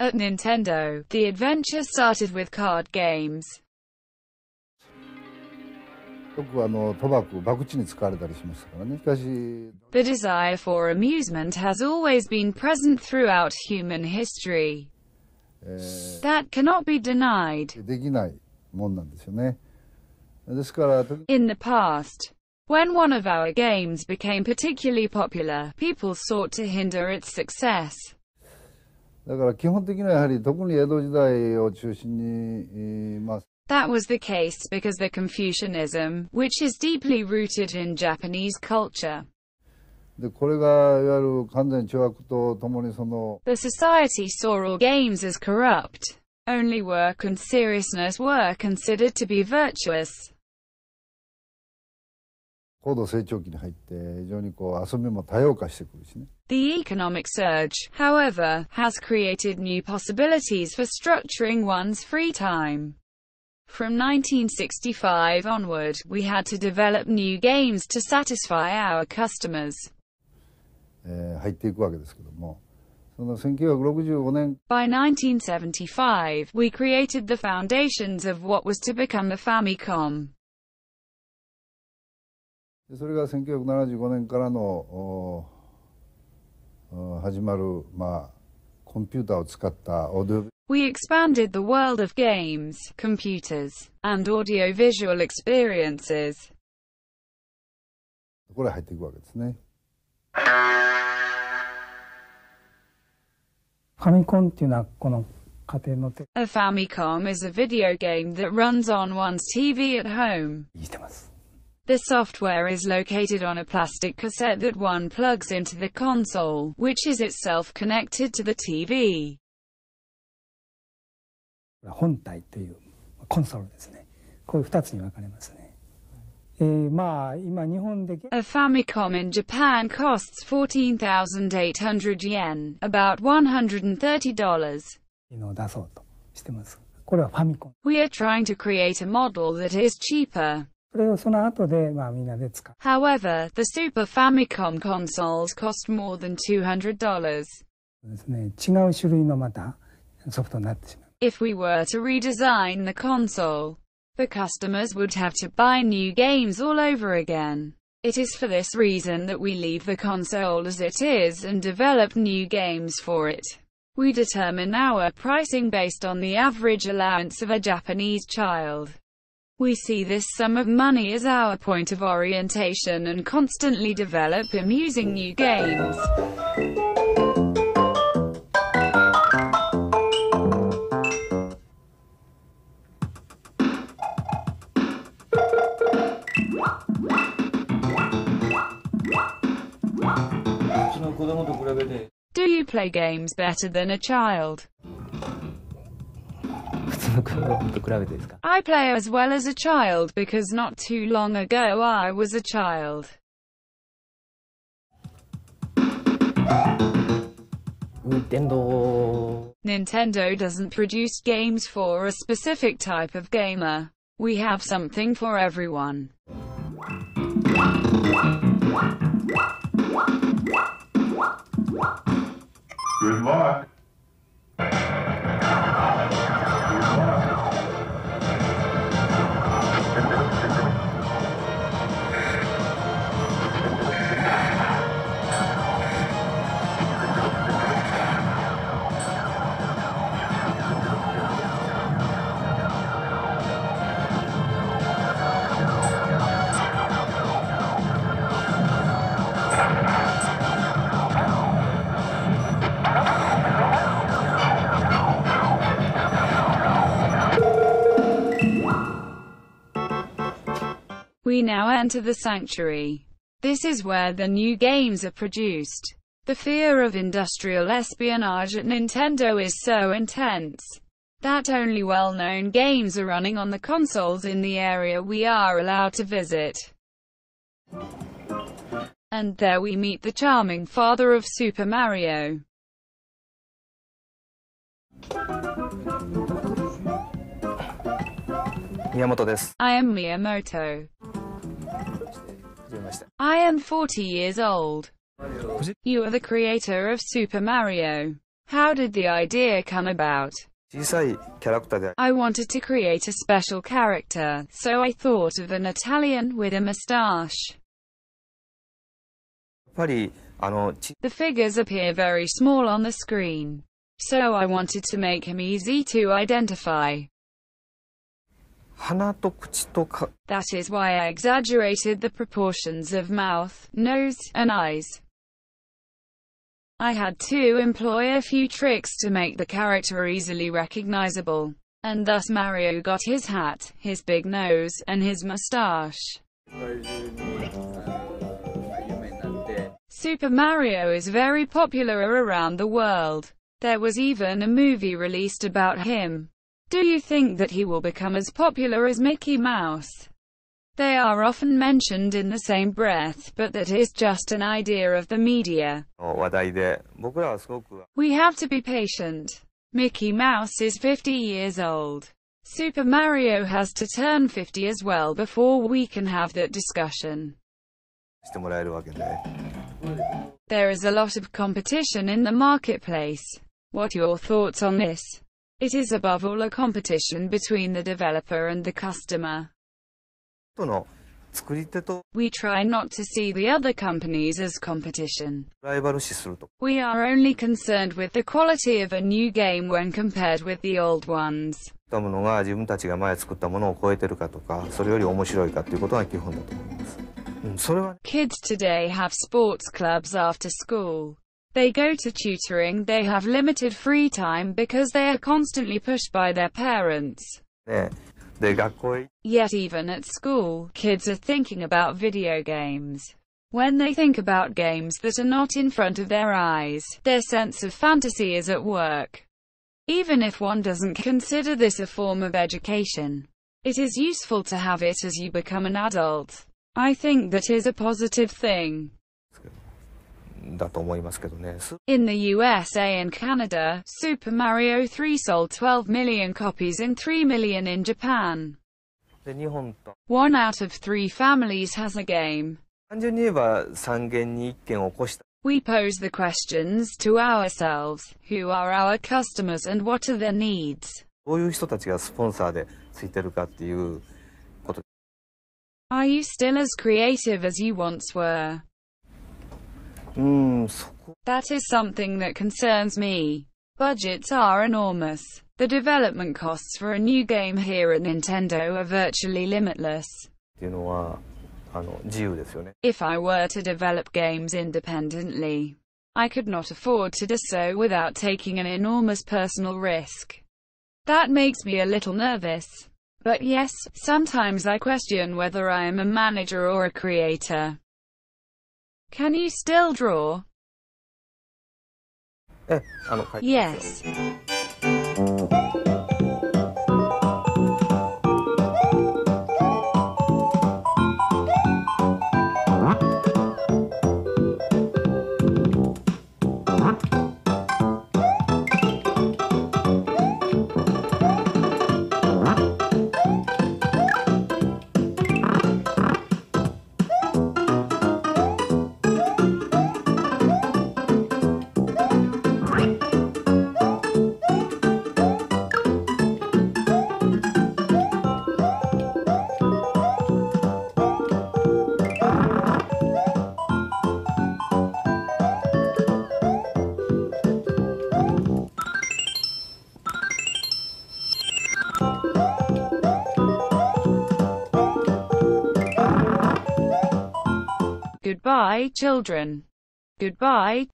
At Nintendo, the adventure started with card games. よく賭博、博打に使われたりしましたからね。しかし、The desire for amusement has always been present throughout human history. That cannot be denied. できないもんなんですよね。ですから、In the past, when one of our games became particularly popular, people sought to hinder its success. だから基本的にはやはり特に江戸時代を中心に、That was the case because the Confucianism, which is deeply rooted in Japanese culture. でこれがいわゆる完全懲悪とともにThe society saw all games as corrupt. Only work and seriousness were considered to be virtuous. 高度成長期に入って非常に遊びも多様化してくるしね。The economic surge, however, has created new possibilities for structuring one's free time. From 1965 onward, we had to develop new games to satisfy our customers. 入っていくわけですけども、その1965年 By 1975, we created the foundations of what was to become the Famicom. それが1975年からの始まる、コンピューターを使ったオーディオ We expanded the world of games, computers, and audio-visual experiences. これ入っていくわけですね。ファミコンっていうのはこの家庭の A Famicom is a video game that runs on one's TV at home. してます。The software is located on a plastic cassette that one plugs into the console, which is itself connected to the TV. 本体というコンソールですね。こういう2つに分かれますね。今日本で A Famicom in Japan costs 14,800 yen, about $130. のを出そうとしてます。これはファミコン。We are trying to create a model that is cheaper. それをその後でみんなで使う。However, the Super Famicom consoles cost more than $200. ですね、違う種類のまたソフトになってしまう。If we were to redesign the console, the customers would have to buy new games all over again. It is for this reason that we leave the console as it is and develop new games for it. We determine our pricing based on the average allowance of a Japanese child. We see this sum of money as our point of orientation and constantly develop amusing new games. Do you play games better than a child? I play as well as a child because not too long ago I was a child. Nintendo doesn't produce games for a specific type of gamer. We have something for everyone. Good luck. We now enter the sanctuary. This is where the new games are produced. The fear of industrial espionage at Nintendo is so intense that only well-known games are running on the consoles in the area we are allowed to visit. And there we meet the charming father of Super Mario. I am Miyamoto. I am 40 years old. You are the creator of Super Mario. How did the idea come about? 小さいキャラクターで、やっ I wanted to create a special character, so I thought of an Italian with a mustache. ぱり、The figures appear very small on the screen, so I wanted to make him easy to identify. 鼻と口とか、 That is why I exaggerated the proportions of mouth, nose, and eyes. I had to employ a few tricks to make the character easily recognizable, and thus Mario got his hat, his big nose, and his mustache. Super Mario is very popular around the world. There was even a movie released about him. Do you think that he will become as popular as Mickey Mouse? They are often mentioned in the same breath, but that is just an idea of the media. 話題で、僕らはすごく、 We have to be patient. Mickey Mouse is 50 years old. Super Mario has to turn 50 as well before we can have that discussion. してもらえるわけで。There is a lot of competition in the marketplace. What are your thoughts on this? It is above all a competition between the developer and the customer. との作り手と We try not to see the other companies as competition. ライバル視すると。 We are only concerned with the quality of a new game when compared with the old ones. たものが自分たちが前作ったものを超えてるかとか、それより面白いかっていうことが基本だと思います。それは、Kids today have sports clubs after school. They go to tutoring, they have limited free time because they are constantly pushed by their parents. ね、で、学校へ Yet even at school, kids are thinking about video games. When they think about games that are not in front of their eyes, their sense of fantasy is at work. Even if one doesn't consider this a form of education, it is useful to have it as you become an adult. I think that is a positive thing. だと思いますけどね。 In the USA and Canada, Super Mario 3 sold 12 million copies and 3 million in Japan. で、日本と、 One out of 3 families has a game. 単純に言えば3件に1件を起こした。 We pose the questions to ourselves. Who are our customers and what are their needs? どういう人たちがスポンサーでついてるかっていうこと。 Are you still as creative as you once were? そこ。 That is something that concerns me. Budgets are enormous. The development costs for a new game here at Nintendo are virtually limitless. っていうのは、自由ですよね。 If I were to develop games independently, I could not afford to do so without taking an enormous personal risk. That makes me a little nervous. But yes, sometimes I question whether I am a manager or a creator. Can you still draw? 書いてますよ。 Yes. Goodbye, children. Goodbye.